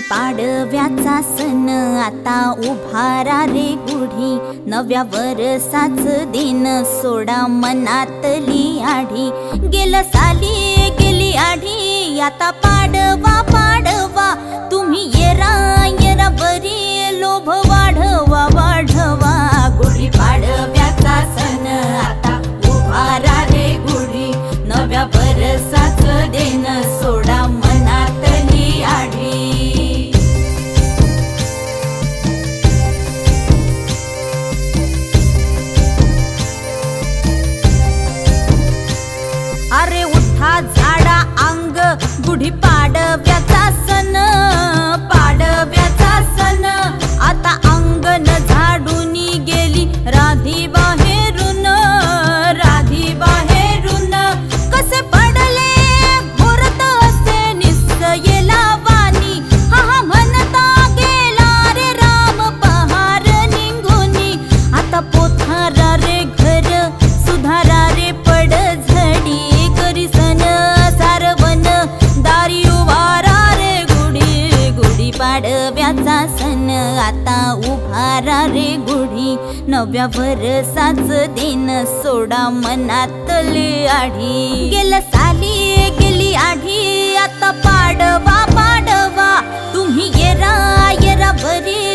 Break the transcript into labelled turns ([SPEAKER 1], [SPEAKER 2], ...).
[SPEAKER 1] पाडव्याचा सण आता उभारा रे गुढी, नव्या वर्षाच दिन सोडा मनातली आढी। गेलं साली गेली आढी, आता पाडवा पाडवा, तुम्ही येरा येरा बरी, लोभ वाढवा वाढवा। गुढी पाडव्याचा सण आता उभारा रे गुढी, नव्या वर्षाच दिन सोडा मनातली आढी। अरे उठा झाडा अंग, गुढी पाडव्याचा सण, पाडव्याचा सण आता अंगण झाडून गेली राधी बाहेरून, राधी बाहेरून। कसे पडले घोरत असे निश्चयेला वाणी, हा म्हणता गेला रे राम पहार निघूनी। आता पोथारा रे घर सुधारा रे पड झडी, करी सन सारवन दारी उभारा रे गुढी। गुढी पाडव्याचा सण आता उभारा रे गुढी, नव्या वर्षाच दिन सोडा मनातली आढी। गेलं साली गेली आढी, आता पाडवा पाडवा, तुम्ही येरा येरा बरी,